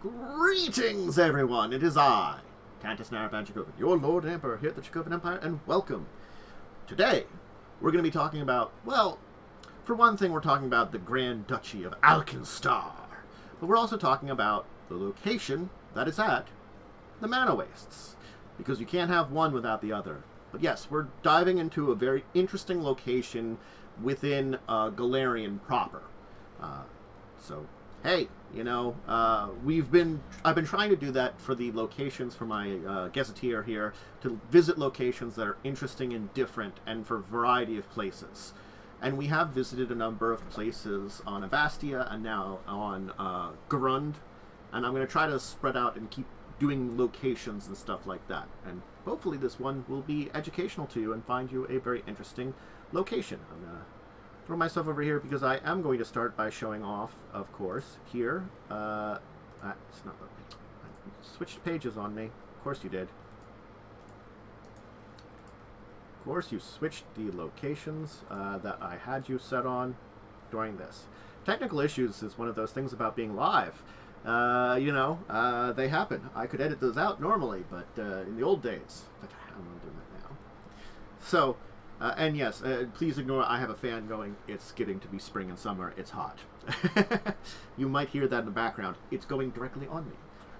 Greetings, everyone! It is I, Alkenstar Dracovin, your Lord and Emperor here at the Dracovin Empire, and welcome. Today, we're going to be talking about, well, for one thing, we're talking about the Grand Duchy of Alkenstar, but we're also talking about the location that it's at, the Mana Wastes, because you can't have one without the other. But yes, we're diving into a very interesting location within Golarion proper. So, hey, you know, I've been trying to do that for the locations for my Gazetteer here, to visit locations that are interesting and different, and for a variety of places. And we have visited a number of places on Avastia and now on Garund, and I'm going to try to spread out and keep doing locations and stuff like that. And hopefully this one will be educational to you and find you a very interesting location. I'm going to throw myself over here because I am going to start by showing off, of course, here. It's not letting me. I switched pages on me. Of course you did. Of course you switched the locations that I had you set on during this. Technical issues is one of those things about being live. You know, they happen. I could edit those out normally, but in the old days, but I'm not doing that now. So, and yes, please ignore, I have a fan going. It's getting to be spring and summer. It's hot. You might hear that in the background. It's going directly on me.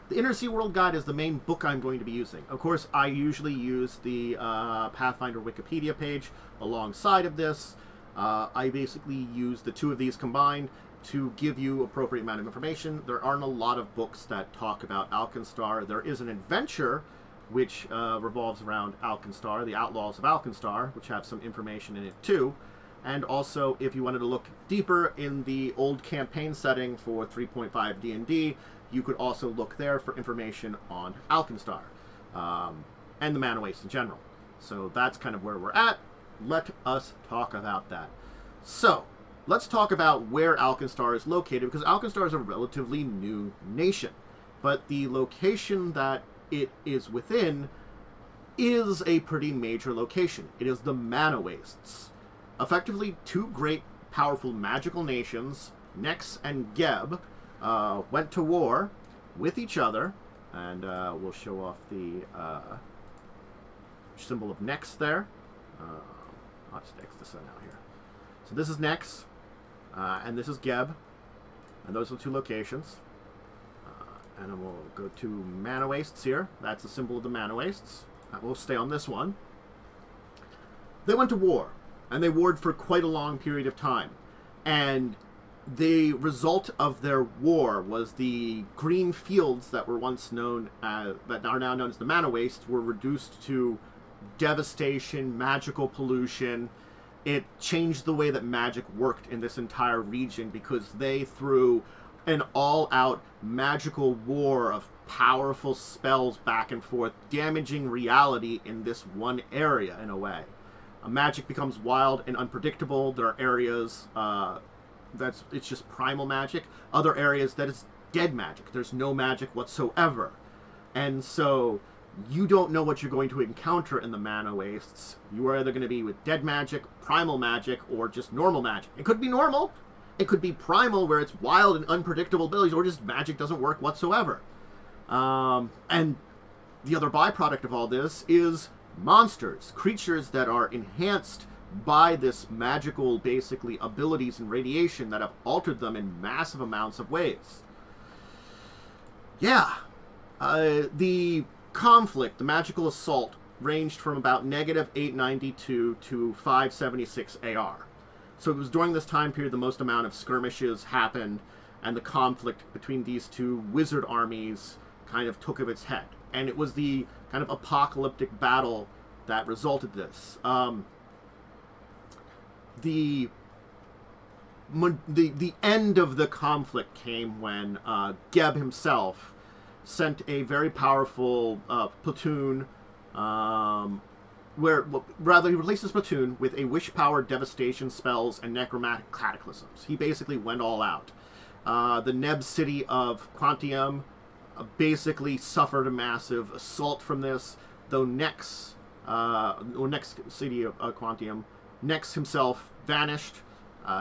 The Inner Sea World Guide is the main book I'm going to be using. Of course, I usually use the Pathfinder Wikipedia page alongside of this. I basically use the two of these combined to give you appropriate amount of information. There aren't a lot of books that talk about Alkenstar. There is an adventure which revolves around Alkenstar, the Outlaws of Alkenstar, which have some information in it too. And also, if you wanted to look deeper in the old campaign setting for 3.5 D&D, you could also look there for information on Alkenstar and the Mana Wastes in general. So that's kind of where we're at. Let us talk about that. So, let's talk about where Alkenstar is located, because Alkenstar is a relatively new nation. But the location that it is within is a pretty major location. It is the Mana Wastes. Effectively, two great, powerful magical nations, Nex and Geb, went to war with each other, and we'll show off the symbol of Nex there. I'll just X this out here. So this is Nex, and this is Geb, and those are the two locations. And then we'll go to Mana Wastes here. That's the symbol of the Mana Wastes. We'll stay on this one. They went to war, and they warred for quite a long period of time. And the result of their war was the green fields that were once known as, that are now known as the Mana Wastes, were reduced to devastation, magical pollution. It changed the way that magic worked in this entire region, because they threw an all-out magical war of powerful spells back and forth, damaging reality in this one area in a way. Magic becomes wild and unpredictable. There are areas it's just primal magic. Other areas that is dead magic. There's no magic whatsoever. And so you don't know what you're going to encounter in the Mana Wastes. You are either going to be with dead magic, primal magic, or just normal magic. It could be normal. It could be primal, where it's wild and unpredictable abilities, or just magic doesn't work whatsoever. And the other byproduct of all this is monsters, creatures that are enhanced by this magical, basically, abilities and radiation that have altered them in massive amounts of ways. Yeah. The conflict, the magical assault, ranged from about -892 to 576 AR. So it was during this time period the most amount of skirmishes happened, and the conflict between these two wizard armies kind of took of its head. And it was the kind of apocalyptic battle that resulted this. The end of the conflict came when Geb himself sent a very powerful platoon, rather, he released his platoon with a wish-powered devastation spells and necromantic cataclysms. He basically went all out. The Neb city of Quantium basically suffered a massive assault from this, though Nex city of Quantium, Nex himself vanished.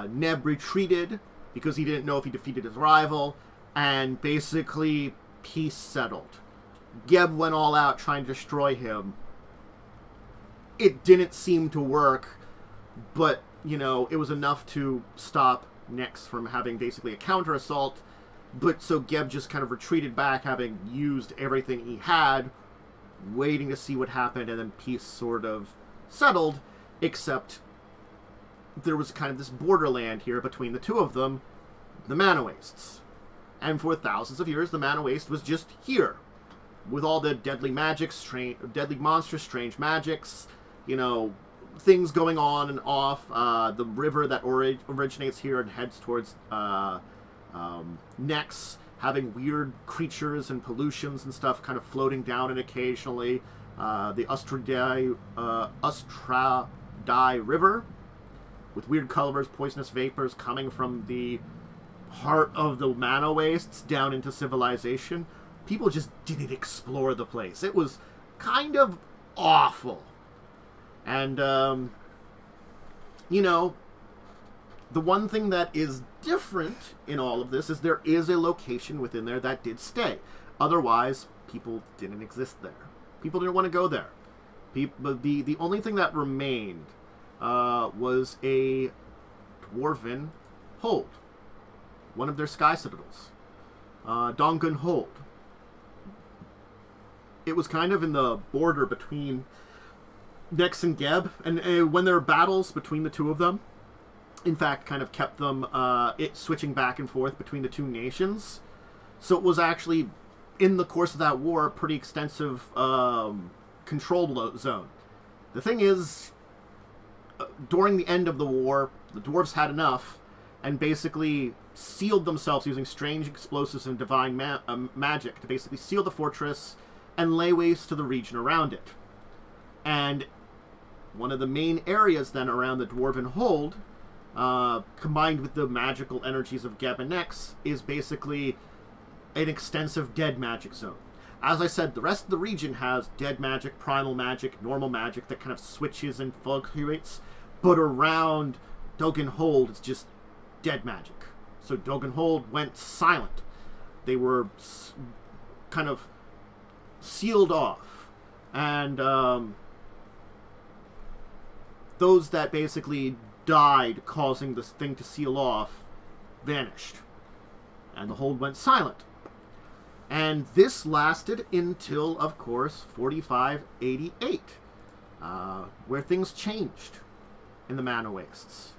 Neb retreated because he didn't know if he defeated his rival, and basically peace settled. Geb went all out trying to destroy him. It didn't seem to work, but, you know, it was enough to stop Nyx from having basically a counter-assault. But so Geb just kind of retreated back, having used everything he had, waiting to see what happened, and then peace sort of settled, except there was kind of this borderland here between the two of them, the Mana Wastes. And for thousands of years, the Mana Waste was just here, with all the deadly magics, deadly monsters, strange magics, you know, things going on and off. The river that originates here and heads towards Nyx, having weird creatures and pollutions and stuff kind of floating down it occasionally. The Ustradi River, with weird colors, poisonous vapors coming from the heart of the Mana Wastes down into civilization. People just didn't explore the place. It was kind of awful. And, you know, the one thing that is different in all of this is there is a location within there that did stay. Otherwise, people didn't exist there. People didn't want to go there. The only thing that remained was a dwarven hold. One of their sky citadels. Dongun Hold. It was kind of in the border between Nyx and Geb, and when there were battles between the two of them, in fact, kind of kept them switching back and forth between the two nations. So it was actually, in the course of that war, a pretty extensive control zone. The thing is, during the end of the war, the dwarves had enough and basically sealed themselves using strange explosives and divine magic to basically seal the fortress and lay waste to the region around it. And one of the main areas then around the Dwarven Hold, combined with the magical energies of Geb and Nyx, is basically an extensive dead magic zone. As I said, the rest of the region has dead magic, primal magic, normal magic that kind of switches and fluctuates, but around Dogen Hold, it's just dead magic. So Dogen Hold went silent. They were kind of sealed off, and those that basically died causing this thing to seal off vanished, and the hold went silent. And this lasted until, of course, 4588, where things changed in the Mana Wastes.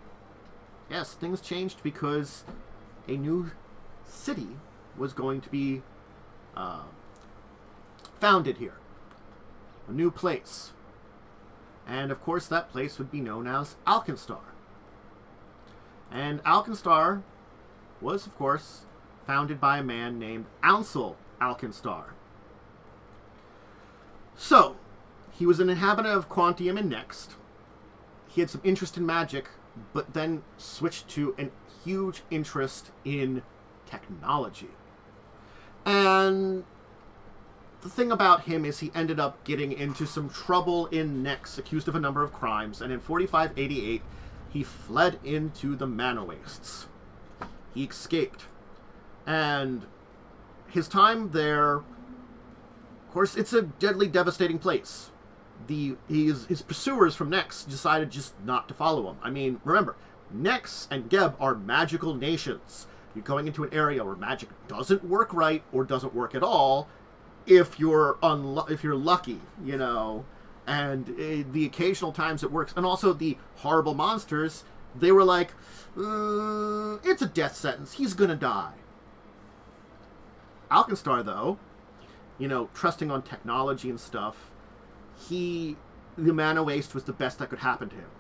Yes, things changed because a new city was going to be founded here. A new place. And, of course, that place would be known as Alkenstar. And Alkenstar was, of course, founded by a man named Ansel Alkenstar. So, he was an inhabitant of Quantium and Next. He had some interest in magic, but then switched to a huge interest in technology. And the thing about him is he ended up getting into some trouble in Nyx, accused of a number of crimes, and in 4588, he fled into the Mana Wastes. He escaped. And his time there, of course, it's a deadly, devastating place. His pursuers from Nyx decided just not to follow him. I mean, remember, Nyx and Geb are magical nations. You're going into an area where magic doesn't work right or doesn't work at all, if you're lucky, you know, and the occasional times it works. And also the horrible monsters, they were like, it's a death sentence, he's gonna die. Alkenstar, though, you know, trusting on technology and stuff, the Mana Waste was the best that could happen to him.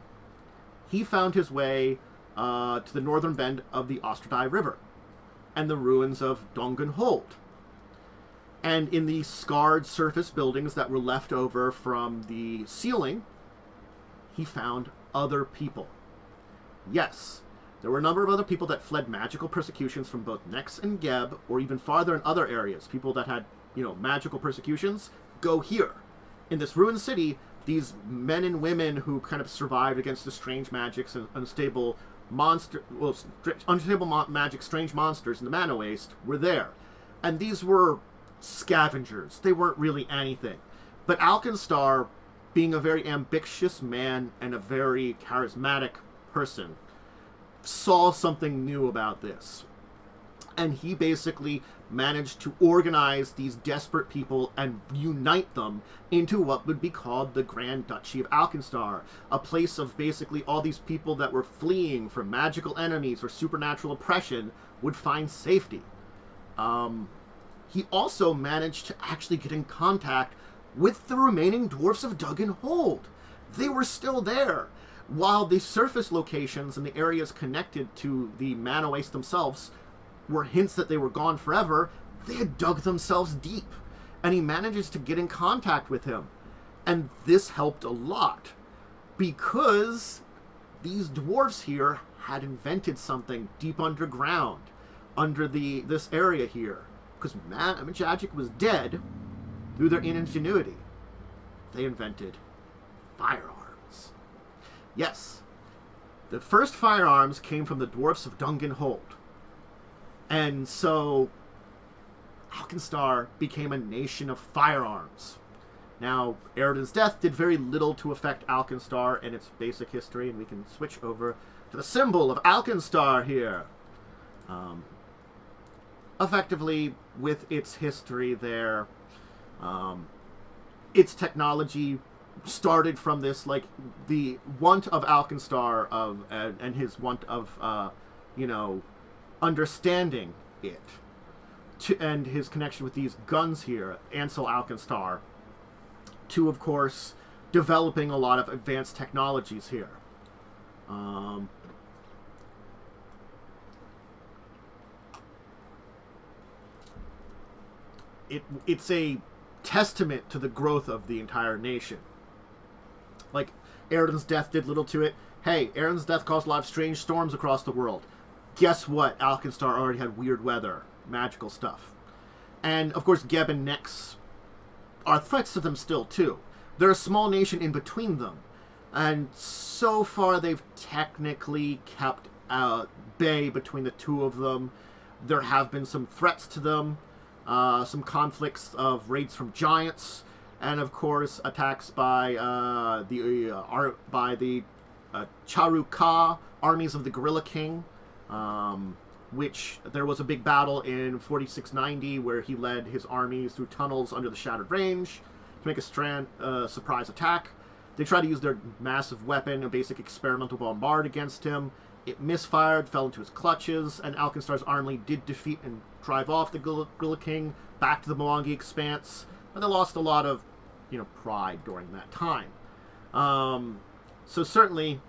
He found his way to the northern bend of the Ostradi River and the ruins of Dongun Hold. And in the scarred surface buildings that were left over from the sealing, he found other people. Yes, there were a number of other people that fled magical persecutions from both Nyx and Geb, or even farther in other areas. People that had, you know, magical persecutions, go here. In this ruined city, these men and women who kind of survived against the strange magics and unstable magic, strange monsters in the Mana Waste were there. And these were scavengers. They weren't really anything. But Alkenstar, being a very ambitious man and a very charismatic person, saw something new about this. And he basically managed to organize these desperate people and unite them into what would be called the Grand Duchy of Alkenstar, a place of basically all these people that were fleeing from magical enemies or supernatural oppression would find safety. He also managed to actually get in contact with the remaining dwarfs of Duggenhold. They were still there. While the surface locations and the areas connected to the Mana Waste themselves were hints that they were gone forever, they had dug themselves deep. And he manages to get in contact with him. And this helped a lot, because these dwarves here had invented something deep underground, under this area here. Because magic was dead through their ingenuity. They invented firearms. Yes, the first firearms came from the dwarfs of Duggenhold. And so Alkenstar became a nation of firearms. Now, Eredin's death did very little to affect Alkenstar and its basic history, and we can switch over to the symbol of Alkenstar here. Effectively, with its history there, its technology started from this, like, the want of Alkenstar and his want of, you know, understanding it, and his connection with these guns here, Ansel Alkenstar, to, of course, developing a lot of advanced technologies here. It's a testament to the growth of the entire nation. Like, Eredin's death did little to it. Hey, Eredin's death caused a lot of strange storms across the world. Guess what? Alkenstar already had weird weather, magical stuff. And, of course, Geb and Nex are threats to them still, too. They're a small nation in between them. And so far, they've technically kept bay between the two of them. There have been some threats to them. Some conflicts of raids from giants, and of course attacks by the Charu-Ka armies of the Gorilla King, which there was a big battle in 4690 where he led his armies through tunnels under the Shattered Range to make a surprise attack. They tried to use their massive weapon, a basic experimental bombard, against him. It misfired, fell into his clutches, and Alkenstar's army did defeat and drive off the Gorilla King back to the Mwangi Expanse, and they lost a lot of, you know, pride during that time. So certainly,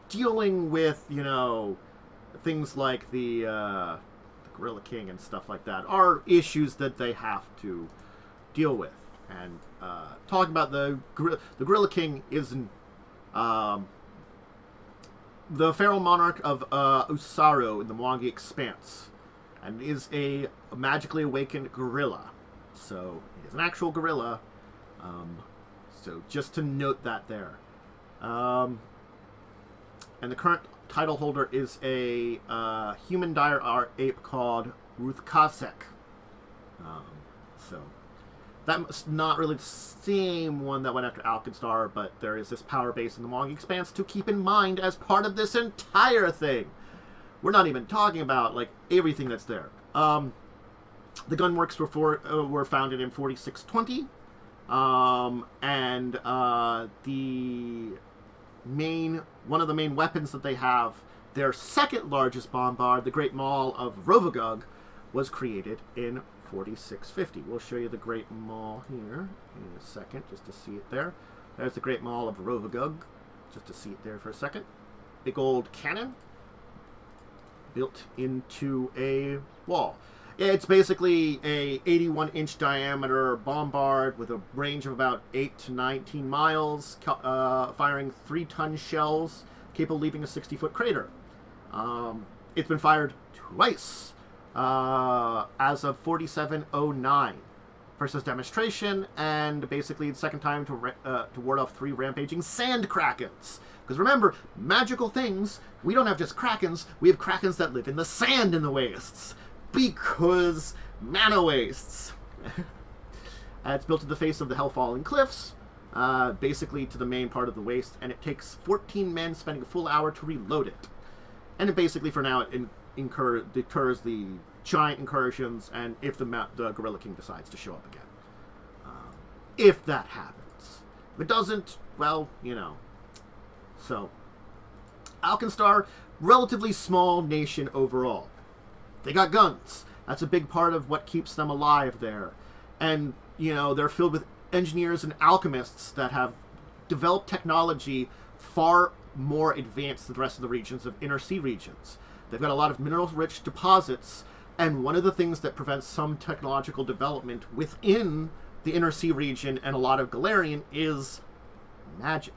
dealing with, you know, things like the Gorilla King and stuff like that are issues that they have to deal with. And talking about the Gorilla King isn't the Feral Monarch of Usaro in the Mwangi Expanse, and is a magically awakened gorilla. So, it is an actual gorilla. So, just to note that there. And the current title holder is a human dire ape called Ruthkasek. So, that's not really the same one that went after Alkenstar, but there is this power base in the Mwangi Expanse to keep in mind as part of this entire thing. We're not even talking about, like, everything that's there. The gunworks were founded in 4620, and one of the main weapons that they have, their second largest bombard, the Great Maul of Rovagug, was created in 4650. We'll show you the Great Maul here in a second, just to see it there. There's the Great Maul of Rovagug, just to see it there for a second. Big old cannon built into a wall. It's basically a 81-inch diameter bombard with a range of about 8 to 19 miles, firing 3-ton shells, capable of leaving a 60-foot crater. It's been fired twice as of 4709. First as demonstration, and basically the second time to ward off 3 rampaging sand krakens. Because remember, magical things, we don't have just krakens, we have krakens that live in the sand in the wastes. Because Mana Wastes. It's built at the face of the Hellfallen Cliffs, basically to the main part of the waste, and it takes 14 men spending a full hour to reload it. And it basically, for now, it deters the giant incursions, and if the Gorilla King decides to show up again. If that happens. If it doesn't, well, you know. So, Alkenstar, relatively small nation overall. They got guns. That's a big part of what keeps them alive there. And, you know, they're filled with engineers and alchemists that have developed technology far more advanced than the rest of the regions of inner sea regions. They've got a lot of mineral-rich deposits, and one of the things that prevents some technological development within the inner sea region and a lot of Golarion is magic.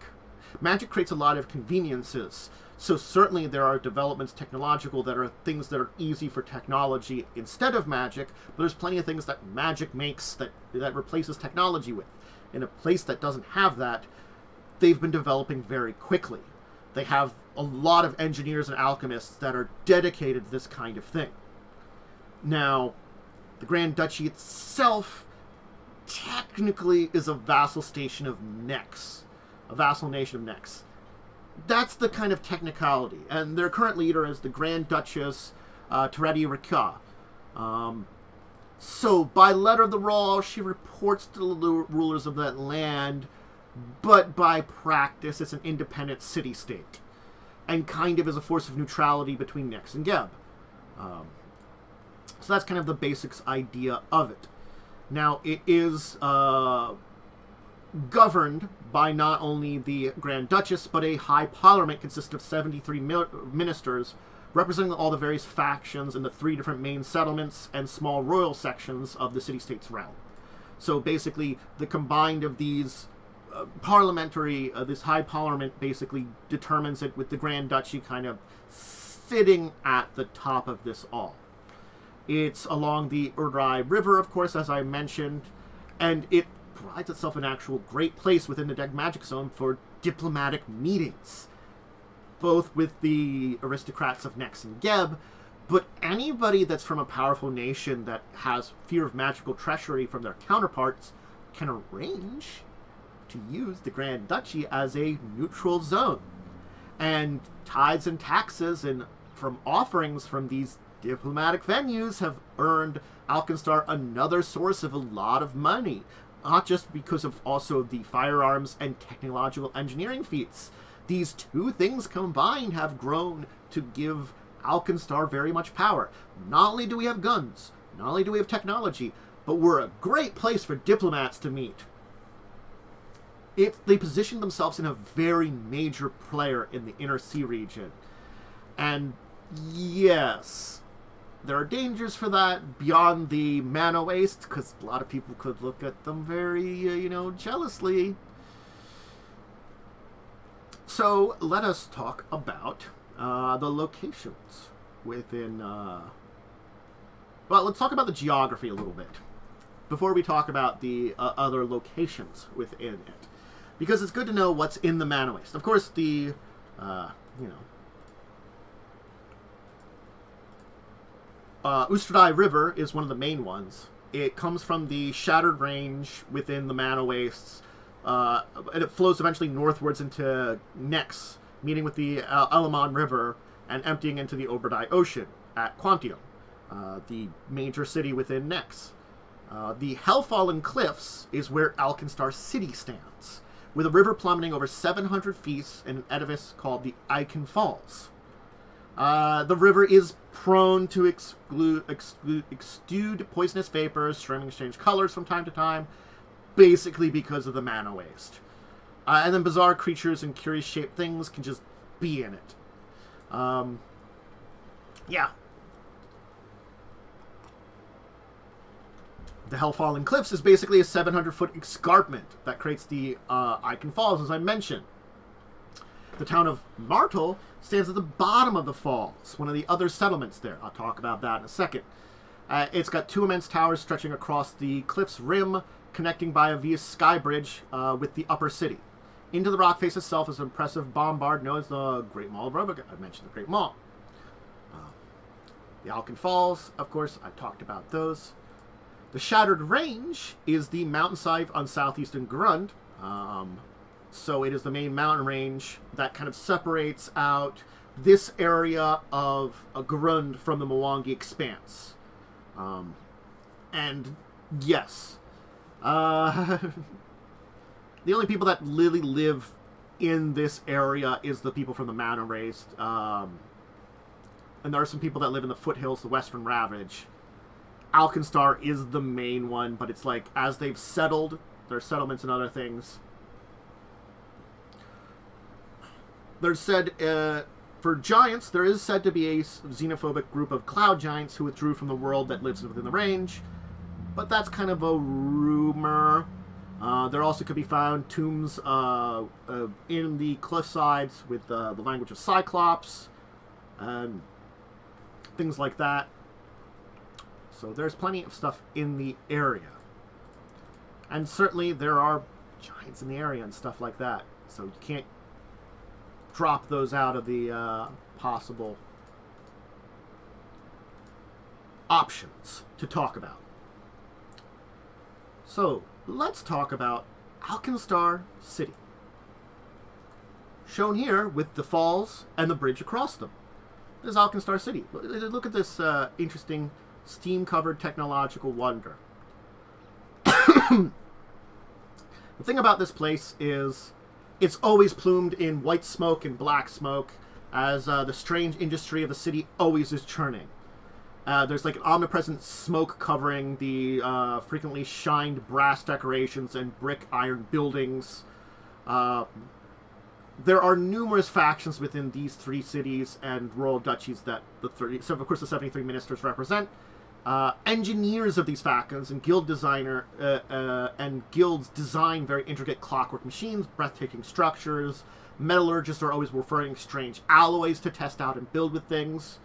Magic creates a lot of conveniences. So certainly there are developments technological that are things that are easy for technology instead of magic, but there's plenty of things that magic makes that replaces technology with. In a place that doesn't have that, they've been developing very quickly. They have a lot of engineers and alchemists that are dedicated to this kind of thing. Now, the Grand Duchy itself technically is a vassal station of Nex. A vassal nation of Nex. That's the kind of technicality. And their current leader is the Grand Duchess Teredi Rika. So, by letter of the law, she reports to the rulers of that land, but by practice, it's an independent city-state. And kind of is a force of neutrality between Nex and Geb. So that's kind of the basics idea of it. Now, it is governed by not only the Grand Duchess, but a High Parliament consisting of 73 ministers, representing all the various factions in the 3 different main settlements and small royal sections of the city-state's realm. So basically, the combined of these this High Parliament basically determines it, with the Grand Duchy kind of sitting at the top of this all. It's along the Urdai River, of course, as I mentioned, and it provides itself an actual great place within the Deg Magic Zone for diplomatic meetings, both with the aristocrats of Nex and Geb, but anybody that's from a powerful nation that has fear of magical treachery from their counterparts can arrange to use the Grand Duchy as a neutral zone. And tithes and taxes and from offerings from these diplomatic venues have earned Alkenstar another source of a lot of money, not just because of also the firearms and technological engineering feats. These two things combined have grown to give Alkenstar very much power. Not only do we have guns, not only do we have technology, but we're a great place for diplomats to meet. They position themselves in a very major player in the inner sea region. And yes, there are dangers for that beyond the mana waste, because a lot of people could look at them very, jealously. So let us talk about the locations within... well, let's talk about the geography a little bit before we talk about the other locations within it. Because it's good to know what's in the mana waste. Of course, the, Ustradai River is one of the main ones. It comes from the Shattered Range within the mana wastes, and it flows eventually northwards into Nex, meeting with the Elamon River and emptying into the Oberdai Ocean at Quantium, the major city within Nex. The Hellfallen Cliffs is where Alkenstar City stands, with a river plummeting over 700 feet in an edifice called the Icon Falls. The river is prone to exude poisonous vapors, streaming strange colors from time to time, basically because of the mana waste. And then bizarre creatures and curious-shaped things can just be in it. Yeah. The Hellfallen Cliffs is basically a 700-foot escarpment that creates the Icon Falls, as I mentioned. The town of Martel stands at the bottom of the falls, one of the other settlements there. I'll talk about that in a second. It's got 2 immense towers stretching across the cliff's rim, connecting by a via sky bridge with the upper city. Into the rock face itself is an impressive bombard known as the Great Mall of Roboga. I mentioned the Great Mall. The Alkenstar Falls, of course, I talked about those. The Shattered Range is the mountainside on southeastern Grund. So it is the main mountain range that kind of separates out this area of Grund from the Mwangi Expanse. And yes, the only people that really live in this area is the people from the mountain race. And there are some people that live in the foothills, the Western Ravage. Alkenstar is the main one, but it's like, as they've settled, their settlements and other things. There's said, for giants, there is said to be a xenophobic group of cloud giants who withdrew from the world that lives within the range. But that's kind of a rumor. There also could be found tombs in the cliff sides with the language of Cyclops. Things like that. So there's plenty of stuff in the area. And certainly there are giants in the area and stuff like that. So you can't drop those out of the possible options to talk about. So let's talk about Alkenstar City. Shown here with the falls and the bridge across them. This is Alkenstar City. Look at this interesting steam-covered technological wonder. The thing about this place is it's always plumed in white smoke and black smoke, as the strange industry of the city always is churning. There's like an omnipresent smoke covering the frequently shined brass decorations and brick iron buildings. There are numerous factions within these three cities and royal duchies that so of course the 73 ministers represent. Engineers of these factions and guilds design very intricate clockwork machines, breathtaking structures. Metallurgists are always referring strange alloys to test out and build with things.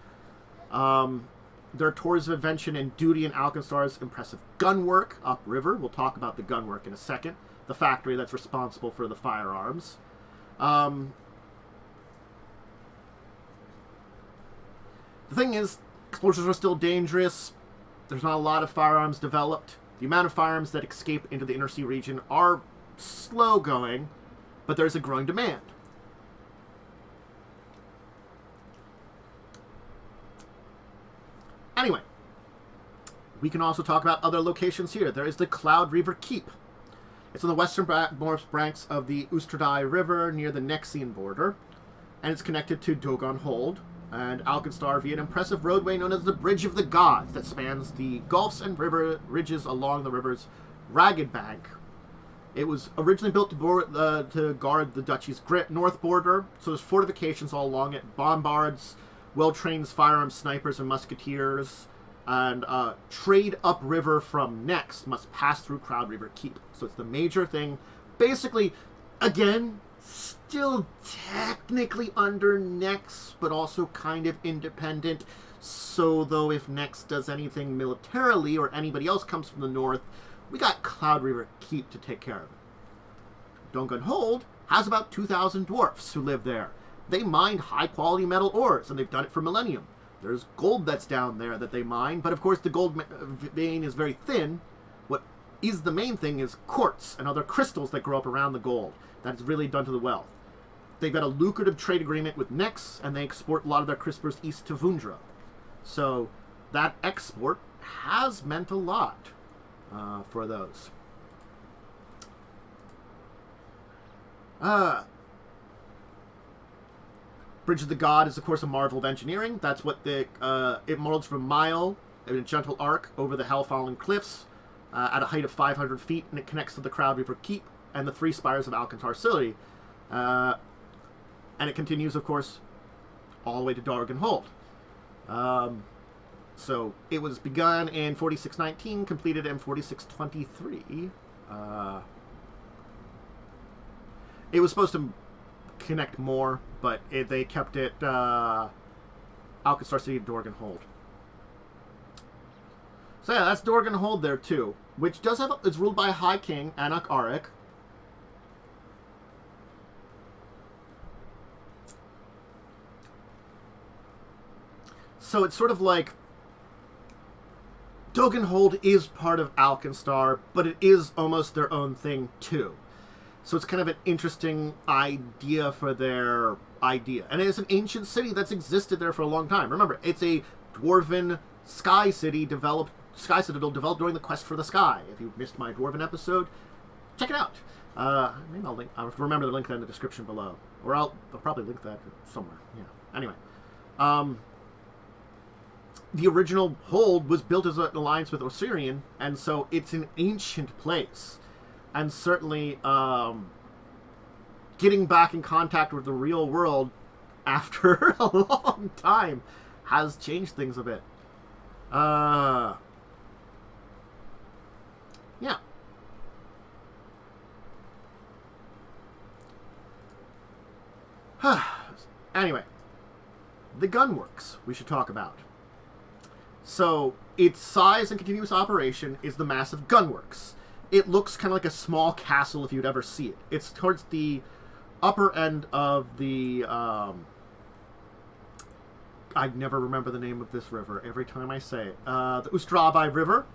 There are tours of invention and duty in Alkenstar's impressive gunwork upriver. We'll talk about the gunwork in a second. The factory that's responsible for the firearms. The thing is, explosives are still dangerous. There's not a lot of firearms developed. The amount of firearms that escape into the Inner Sea region are slow going, but there's a growing demand. Anyway, we can also talk about other locations here. There is the Cloud Reaver Keep. It's on the western banks of the Ustradai River near the Nexian border, and it's connected to Dogon Hold and Alkenstar via an impressive roadway known as the Bridge of the Gods that spans the gulfs and river ridges along the river's ragged bank. It was originally built to guard the duchy's north border, so there's fortifications all along it, bombards, well-trained firearms snipers and musketeers, and trade upriver from Nex must pass through Cloud Reaver Keep. So it's the major thing. Basically, again, still technically under Nex, but also kind of independent. So, though, if Nex does anything militarily or anybody else comes from the north, we got Cloud Reaver Keep to take care of it. Dogon Hold has about 2,000 dwarfs who live there. They mine high-quality metal ores, and they've done it for millennium. There's gold that's down there that they mine, but of course the gold vein is very thin. What is the main thing is quartz and other crystals that grow up around the gold. That's really done to the wealth. They've got a lucrative trade agreement with Nex, and they export a lot of their crispers east to Vundra. So that export has meant a lot for those. Bridge of the God is, of course, a marvel of engineering. That's what it molds from a mile in a gentle arc over the hell-fallen cliffs at a height of 500 feet, and it connects to the Cloud Reaver Keep and the three spires of Alkenstar City. And it continues, of course, all the way to Dogon Hold. So it was begun in 4619, completed in 4623. It was supposed to connect more, but they kept it Alkenstar City to Dogon Hold. So yeah, that's Dogon Hold there too, which does have it's ruled by a High King, Anak Arik. So it's sort of like Dogenhold is part of Alkenstar, but it is almost their own thing too. So it's kind of an interesting idea for their idea. And it's an ancient city that's existed there for a long time. Remember, it's a dwarven sky city sky citadel developed during the quest for the sky. If you missed my dwarven episode, check it out. Maybe I'll remember to link that in the description below. Or I'll probably link that somewhere. Yeah. Anyway. The original hold was built as an alliance with Olirant, and so it's an ancient place. And certainly, getting back in contact with the real world after a long time has changed things a bit. Yeah. Anyway, the gunworks we should talk about. So, its size and continuous operation is the massive gunworks. It looks kind of like a small castle if you'd ever see it. It's towards the upper end of the... I never remember the name of this river every time I say it. The Ustravi River.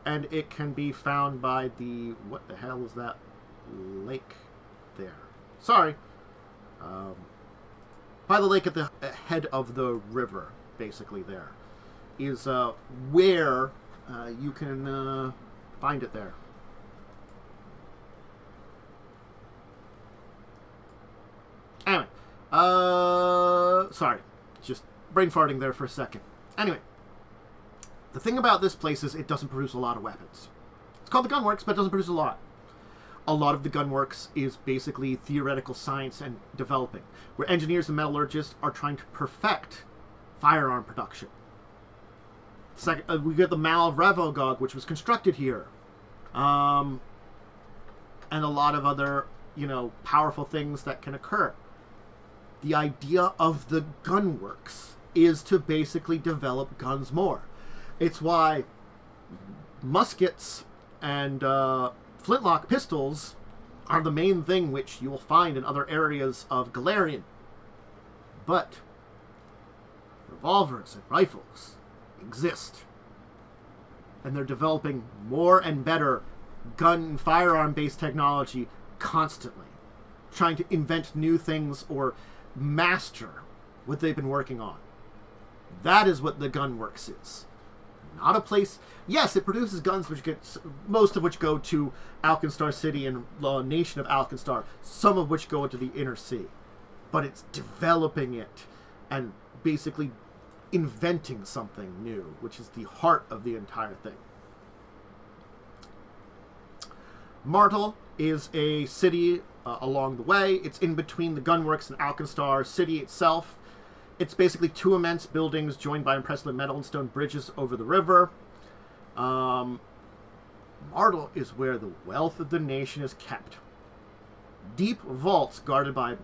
And it can be found by the... What the hell is that lake there? Sorry. By the lake at the head of the river, basically there, is where you can find it there. Anyway, sorry, just brain farting there for a second. Anyway, the thing about this place is it doesn't produce a lot of weapons. It's called the Gunworks, but it doesn't produce a lot. A lot of the gunworks is basically theoretical science and developing, where engineers and metallurgists are trying to perfect firearm production. Second, we get the Mall of Ravogog, which was constructed here, and a lot of other, powerful things that can occur. The idea of the gunworks is to basically develop guns more. It's why muskets and flintlock pistols are the main thing which you will find in other areas of Golarion. But revolvers and rifles exist. And they're developing more and better gun and firearm-based technology constantly. Trying to invent new things or master what they've been working on. That is what the Gunworks is. Not a place... Yes, it produces guns, which gets most of which go to Alkenstar City and the nation of Alkenstar, some of which go into the inner sea. But it's developing it and basically inventing something new, which is the heart of the entire thing. Martel is a city along the way. It's in between the Gunworks and Alkenstar City itself. It's basically two immense buildings joined by impressive metal and stone bridges over the river. Martel is where the wealth of the nation is kept. Deep vaults guarded by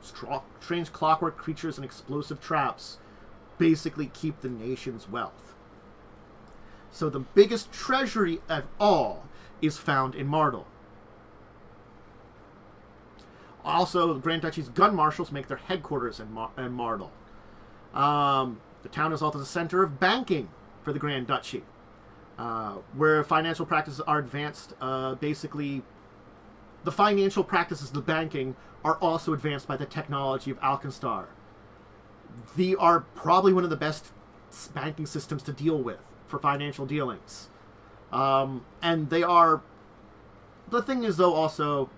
strange clockwork creatures and explosive traps basically keep the nation's wealth. So the biggest treasury of all is found in Martel. Also, the Grand Duchy's gun marshals make their headquarters in Martel. The town is also the center of banking for the Grand Duchy, where financial practices are advanced. Basically, the financial practices of the banking are also advanced by the technology of Alkenstar. They are probably one of the best banking systems to deal with for financial dealings. And they are... The thing is, though, also,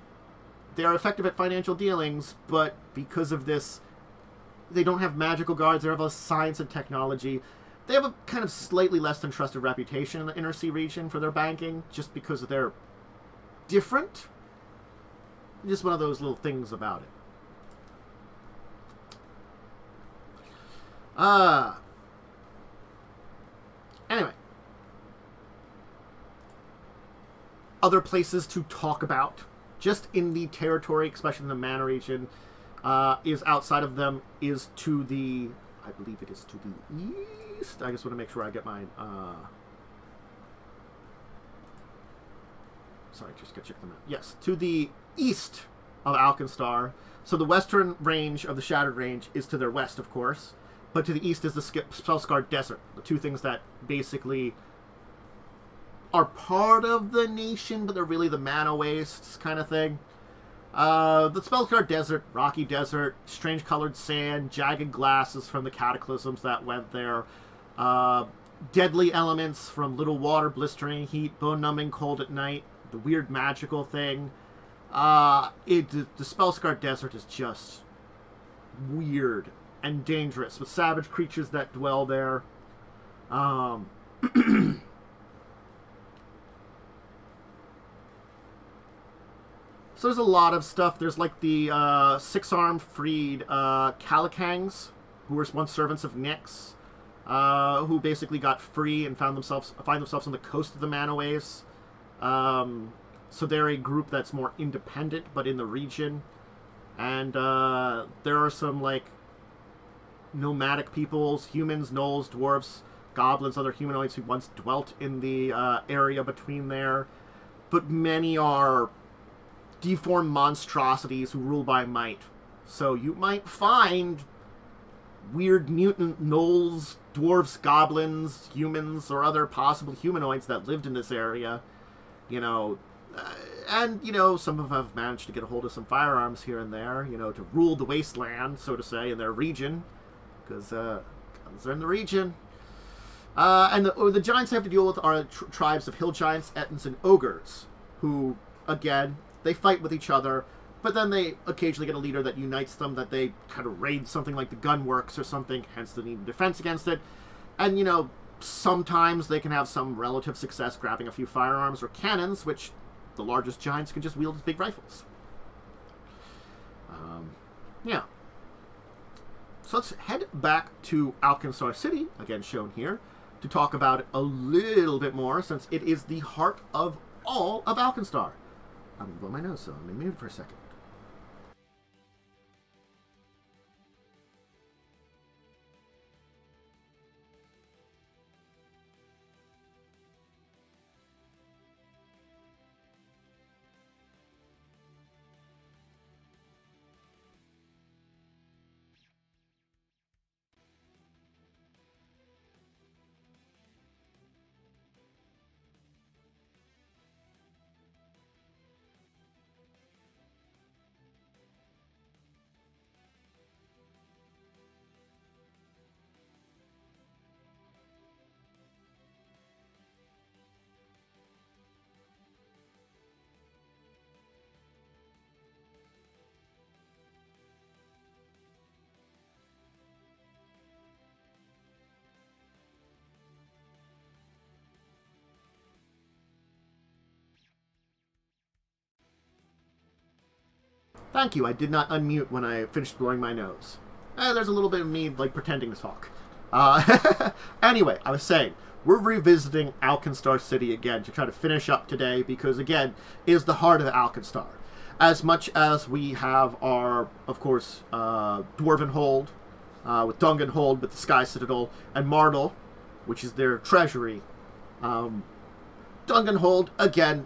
they are effective at financial dealings, but because of this, they don't have magical guards. They have a science and technology. They have a kind of slightly less than trusted reputation in the Inner Sea region for their banking, just because they're different. Just one of those little things about it. Anyway. Other places to talk about, just in the territory, especially in the Mana region, is outside of them, is to the... I believe it is to the east. I just want to make sure I get my... Sorry, just gotta check them out. Yes, to the east of Alkenstar. So the western range of the Shattered Range is to their west, of course. but to the east is the Spellscarred Desert. The two things that basically are part of the nation, but they're really the mana wastes kind of thing. The Spellscarred Desert, rocky desert, strange colored sand, jagged glasses from the cataclysms that went there, deadly elements from little water, blistering heat, bone-numbing cold at night, the weird magical thing. The Spellscarred Desert is just weird and dangerous, with savage creatures that dwell there. So there's a lot of stuff. There's like the six-armed freed Calicangs, who were once servants of Nyx, who basically got free and find themselves on the coast of the Manaways. So they're a group that's more independent, but in the region. And there are some like nomadic peoples, humans, gnolls, dwarves, goblins, other humanoids who once dwelt in the area between there. But many are deformed monstrosities who rule by might. So you might find weird mutant gnolls, dwarves, goblins, humans, or other possible humanoids that lived in this area. You know, and, you know, some of them have managed to get a hold of some firearms here and there, you know, to rule the wasteland, so to say, in their region. Because they're in the region. And the giants they have to deal with are tribes of hill giants, ettins, and ogres, who, again, they fight with each other, but then they occasionally get a leader that unites them, that they kind of raid something like the gunworks or something, hence the need of defense against it. And, you know, sometimes they can have some relative success grabbing a few firearms or cannons, which the largest giants can just wield as big rifles. Yeah. So let's head back to Alkenstar City, again shown here, to talk about it a little bit more, since it is the heart of all of Alkenstar. I'm going to blow my nose, so I'm going to mute for a second. Thank you, I did not unmute when I finished blowing my nose. There's a little bit of me, like, pretending to talk. Anyway, I was saying, we're revisiting Alkenstar City again to try to finish up today, because, again, it is the heart of Alkenstar. As much as we have our, of course, Dwarven Hold, with Dungan Hold, with the Sky Citadel, and Mardel, which is their treasury. Dungan Hold, again,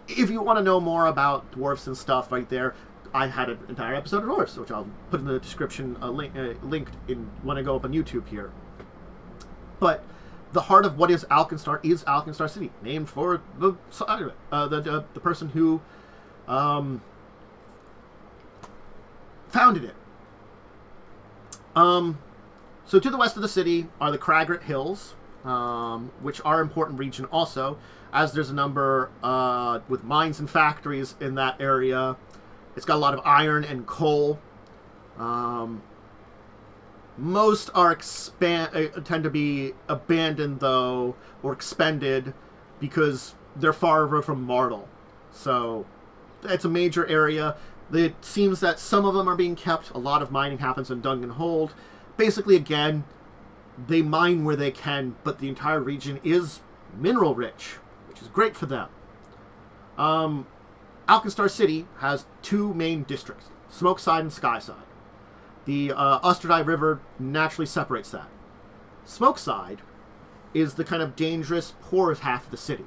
if you want to know more about dwarfs and stuff right there, I had an entire episode of dwarfs, which I'll put in the description, linked in when I go up on YouTube here. But the heart of what is Alkenstar City, named for the person who founded it. So to the west of the city are the Cragrit Hills, which are an important region also, as there's a number with mines and factories in that area. It's got a lot of iron and coal. Most are tend to be abandoned, though, or expended, because they're far from Mardel. So it's a major area. It seems that some of them are being kept. A lot of mining happens in Dungan Hold. Basically, again, they mine where they can, but the entire region is mineral rich, which is great for them. Alkenstar City has two main districts, Smokeside and Skyside. The Ostradai River naturally separates that. Smokeside is the kind of dangerous, poor half of the city.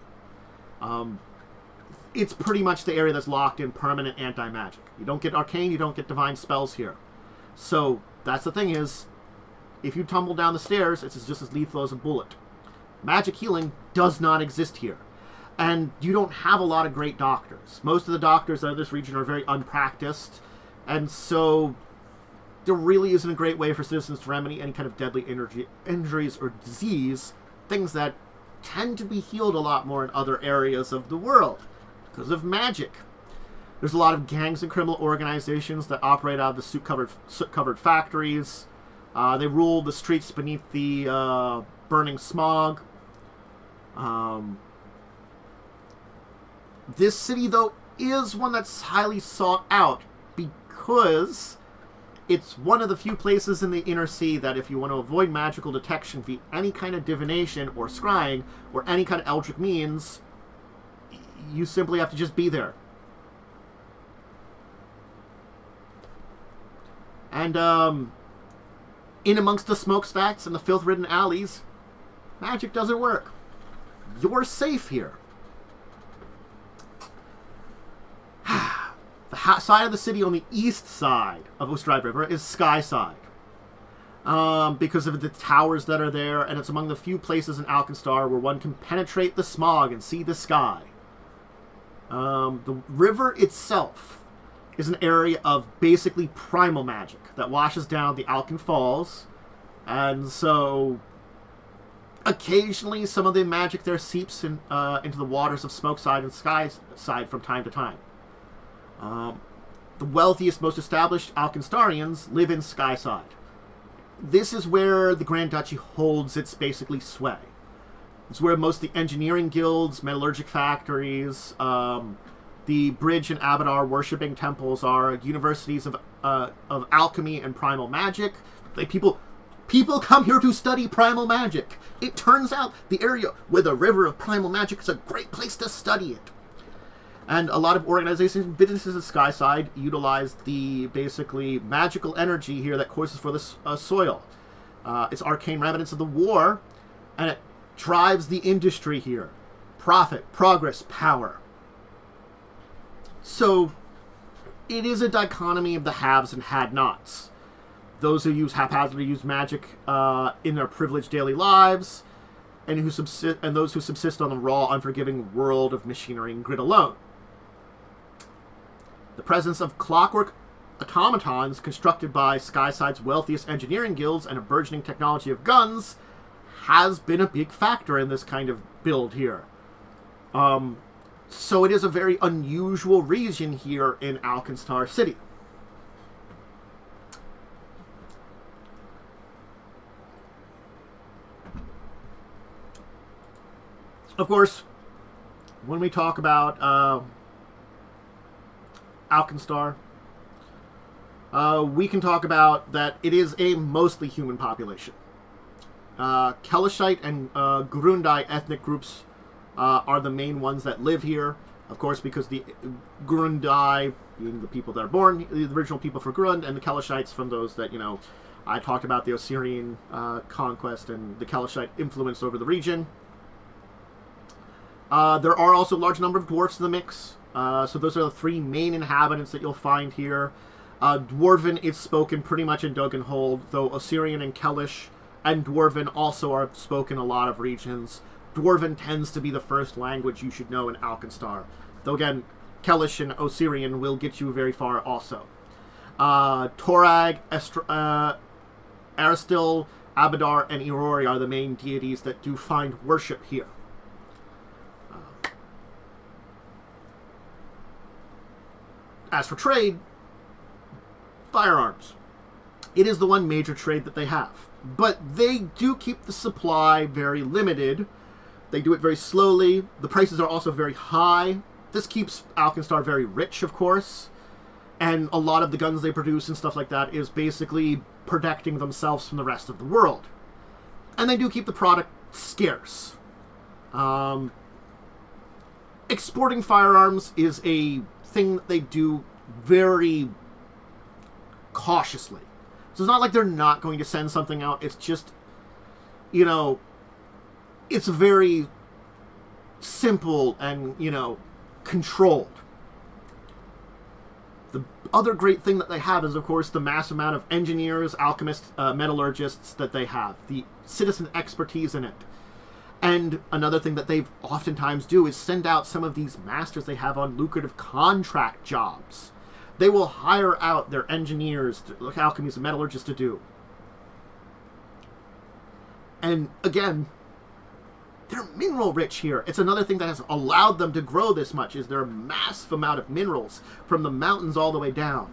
It's pretty much the area that's locked in permanent anti-magic. You don't get arcane, you don't get divine spells here. So, that's the thing is, if you tumble down the stairs, it's just as lethal as a bullet. Magic healing does not exist here. And you don't have a lot of great doctors. Most of the doctors in this region are very unpracticed, and so there really isn't a great way for citizens to remedy any kind of deadly injuries or disease, things that tend to be healed a lot more in other areas of the world because of magic. There's a lot of gangs and criminal organizations that operate out of the soot-covered factories. They rule the streets beneath the burning smog. This city, though, is one that's highly sought out because it's one of the few places in the inner sea that if you want to avoid magical detection via any kind of divination or scrying or any kind of eldritch means, you simply have to just be there. And in amongst the smokestacks and the filth-ridden alleys, magic doesn't work. You're safe here. The side of the city on the east side of Ostride River is Skyside. Because of the towers that are there, and it's among the few places in Alkenstar where one can penetrate the smog and see the sky. The river itself is an area of basically primal magic that washes down the Alken Falls, and so occasionally some of the magic there seeps into the waters of Smokeside and Skyside from time to time. The wealthiest, most established Alkenstarians live in Skyside. This is where the Grand Duchy holds its basically sway. It's where most of the engineering guilds, metallurgic factories, the bridge and Abadar worshipping temples are, universities of alchemy and primal magic. People come here to study primal magic. It turns out the area with a river of primal magic is a great place to study it. And a lot of organizations and businesses at Skyside utilize the basically magical energy here that courses for the soil. It's arcane remnants of the war, and it drives the industry here. Profit, progress, power. So, it is a dichotomy of the haves and had-nots. Those who haphazardly use magic in their privileged daily lives, and those who subsist on the raw, unforgiving world of machinery and grit alone. The presence of clockwork automatons constructed by Skyside's wealthiest engineering guilds and a burgeoning technology of guns has been a big factor in this kind of build here. So it is a very unusual region here in Alkenstar City. Of course, when we talk about Alkenstar, we can talk about that it is a mostly human population. Kelishite and Grundai ethnic groups are the main ones that live here. Of course, because the Grundai, being the people that are born, the original people for Grund, and the Kelishites from those that, you know, I talked about the Osirian conquest and the Kelishite influence over the region. There are also a large number of dwarfs in the mix. So those are the three main inhabitants that you'll find here. Dwarven is spoken pretty much in Dogenhold, though Osirian and Kelish and Dwarven also are spoken in a lot of regions. Dwarven tends to be the first language you should know in Alkenstar. Though again, Kelish and Osirian will get you very far also. Torag, Aristil, Abadar, and Irori are the main deities that do find worship here. As for trade, firearms. It is the one major trade that they have. But they do keep the supply very limited. They do it very slowly. The prices are also very high. This keeps Alkenstar very rich, of course. And a lot of the guns they produce and stuff like that is basically protecting themselves from the rest of the world. And they do keep the product scarce. Exporting firearms is a thing that they do very cautiously. So it's not like they're not going to send something out. It's just, you know, it's very simple and, you know, controlled. The other great thing that they have is, of course, the massive amount of engineers, alchemists, metallurgists that they have, the citizen expertise in it. And another thing that they oftentimes do is send out some of these masters they have on lucrative contract jobs. They will hire out their engineers, like alchemists and metallurgists, to do. And again, they're mineral rich here. It's another thing that has allowed them to grow this much, is their massive amount of minerals from the mountains all the way down.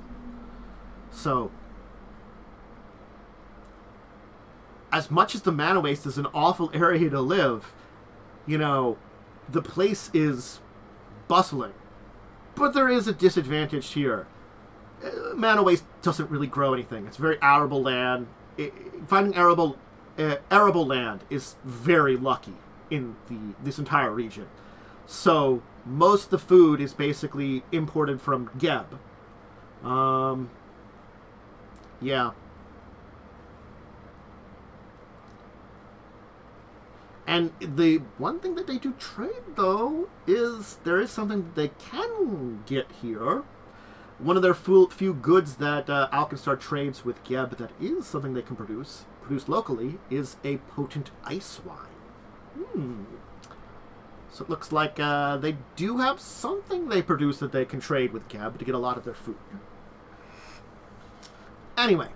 So, as much as the Mana Waste is an awful area to live, you know, the place is bustling. But there is a disadvantage here. Mana Waste doesn't really grow anything. It's very arable land. Finding arable land is very lucky in this entire region. So most of the food is basically imported from Geb. Yeah. And the one thing that they do trade, though, is there is something that they can get here. One of their few goods that Alkenstar trades with Geb that is something they can produce locally, is a potent ice wine. So it looks like they do have something they produce that they can trade with Geb to get a lot of their food. Anyway.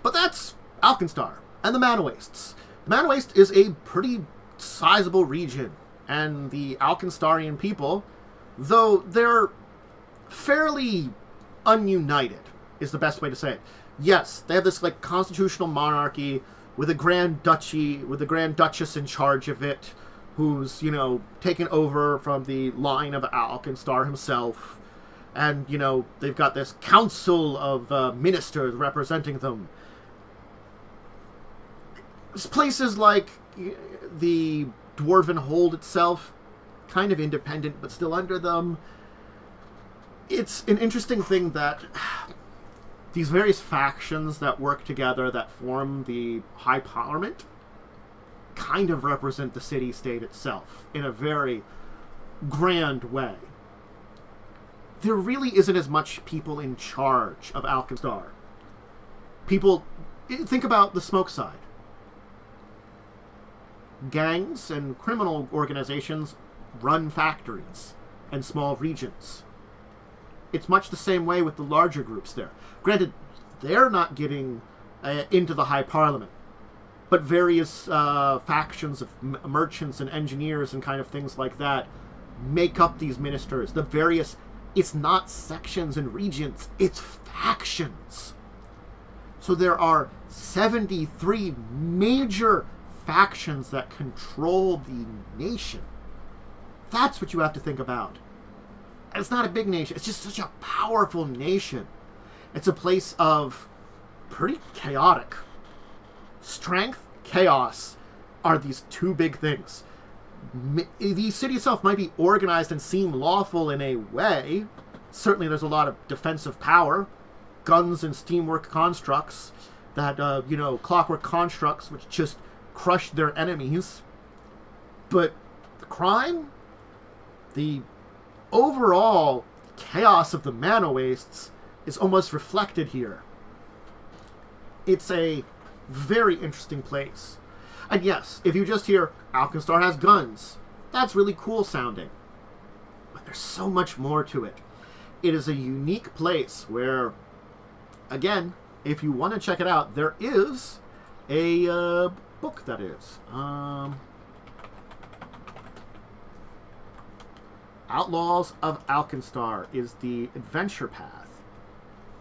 But that's Alkenstar and the Mana Wastes. The Mana Waste is a pretty sizable region, and the Alkenstarian people, though they're fairly ununited, is the best way to say it. Yes, they have this like constitutional monarchy with a Grand Duchy, with the Grand Duchess in charge of it, who's, you know, taken over from the line of Alkenstar himself. And, you know, they've got this council of ministers representing them. Places like the Dwarven Hold itself, kind of independent, but still under them. It's an interesting thing that these various factions that work together, that form the High Parliament, kind of represent the city-state itself in a very grand way. There really isn't as much people in charge of Alkenstar. People, think about the smoke side. Gangs and criminal organizations run factories and small regions. It's much the same way with the larger groups there. Granted, they're not getting into the High Parliament, but various factions of merchants and engineers and kind of things like that make up these ministers. The various, it's not sections and regions, it's factions. So there are 73 major factions that control the nation. That's what you have to think about. And it's not a big nation. It's just such a powerful nation. It's a place of pretty chaotic. Strength, chaos are these two big things. The city itself might be organized and seem lawful in a way. Certainly there's a lot of defensive power. Guns and steamwork constructs that, you know, clockwork constructs which just crush their enemies. But the crime, the overall chaos of the Mana Wastes is almost reflected here. It's a very interesting place. And yes, if you just hear Alkenstar has guns, that's really cool sounding. But there's so much more to it. It is a unique place where, again, if you want to check it out, there is a book that is. Outlaws of Alkenstar is the adventure path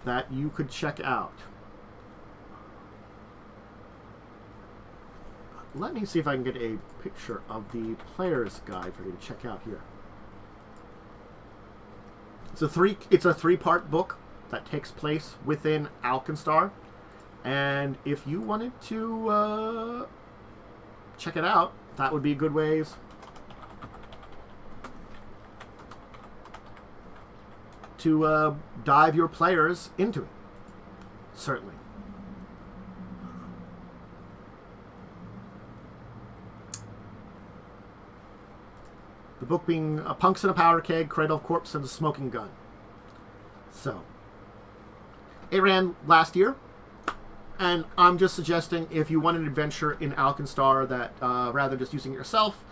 that you could check out. Let me see if I can get a picture of the player's guide for you to check out here. It's a three-part book that takes place within Alkenstar, and if you wanted to check it out, that would be good ways to dive your players into it. Certainly. The book being Punks in a Powder Keg, Cradle of Corpse, and the Smoking Gun. So, it ran last year, and I'm just suggesting if you want an adventure in Alkenstar that, rather than just using it yourself,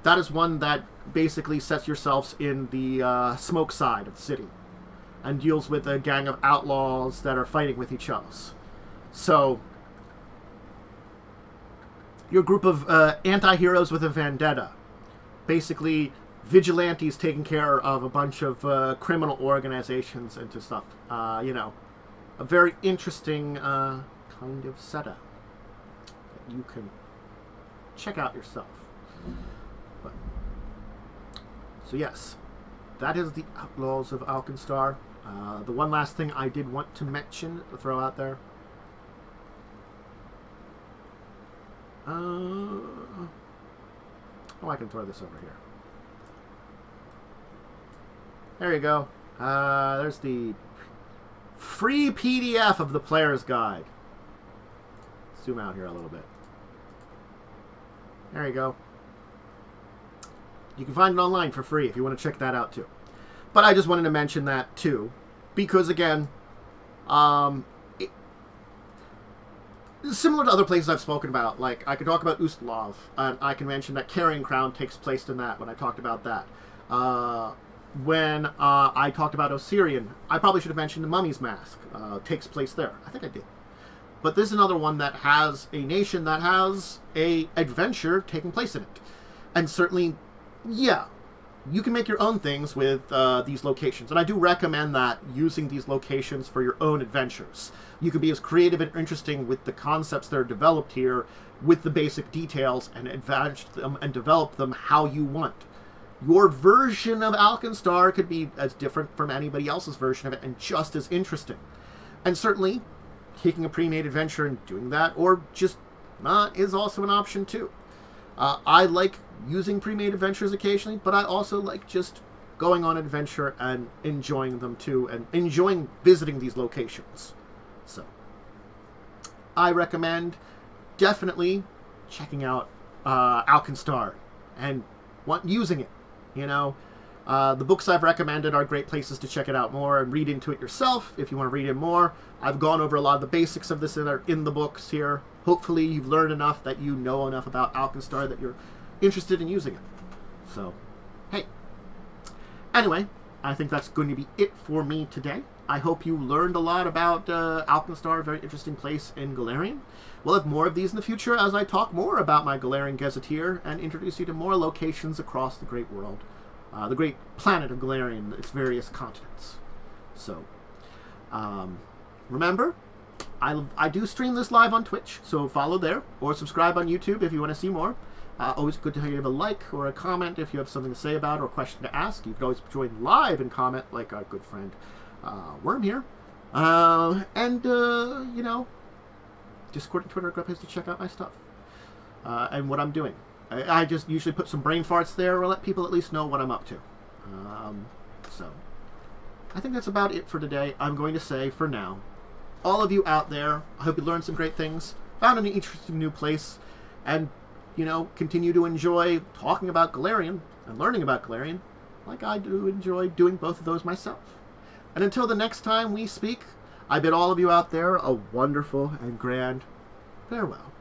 that is one that basically sets yourselves in the smoke side of the city and deals with a gang of outlaws that are fighting with each other. So, you're a group of anti-heroes with a vendetta. Basically, vigilantes taking care of a bunch of criminal organizations and stuff. You know, a very interesting kind of setup that you can check out yourself. But, so yes, that is the Outlaws of Alkenstar. The one last thing I did want to mention, to throw out there. Oh, I can throw this over here. There you go. There's the free PDF of the Player's Guide. Zoom out here a little bit. There you go. You can find it online for free if you want to check that out too. But I just wanted to mention that too, because again, similar to other places I've spoken about, like I could talk about Ustlov, and I can mention that Carrying Crown takes place in that when I talked about that. When I talked about Osirian, I probably should have mentioned the Mummy's Mask. Takes place there. I think I did. But this is another one that has a nation that has a adventure taking place in it. And certainly, yeah, you can make your own things with these locations. And I do recommend that, using these locations for your own adventures. You can be as creative and interesting with the concepts that are developed here, with the basic details, and advantage them and develop them how you want. Your version of Alkenstar could be as different from anybody else's version of it, and just as interesting. And certainly, taking a pre-made adventure and doing that, or just not, is also an option too. I like using pre-made adventures occasionally, but I also like just going on adventure and enjoying them too, and enjoying visiting these locations. So, I recommend definitely checking out Alkenstar and using it. You know, the books I've recommended are great places to check it out more and read into it yourself if you want to read in more. I've gone over a lot of the basics of this that are in the books here. Hopefully you've learned enough that you know enough about Alkenstar that you're interested in using it. So, hey. Anyway, I think that's going to be it for me today. I hope you learned a lot about Alkenstar, a very interesting place in Golarion. We'll have more of these in the future as I talk more about my Golarion Gazetteer and introduce you to more locations across the great world. The great planet of Golarion, its various continents. So, remember, I do stream this live on Twitch, so follow there, or subscribe on YouTube if you want to see more. Always good to have a like or a comment if you have something to say about or a question to ask. You can always join live and comment like our good friend Worm here. You know, Discord and Twitter are great places to check out my stuff and what I'm doing. I just usually put some brain farts there or let people at least know what I'm up to. So, I think that's about it for today. I'm going to say, for now, all of you out there, I hope you learned some great things, found an interesting new place, and, you know, continue to enjoy talking about Golarion and learning about Golarion like I do enjoy doing both of those myself. And until the next time we speak, I bid all of you out there a wonderful and grand farewell.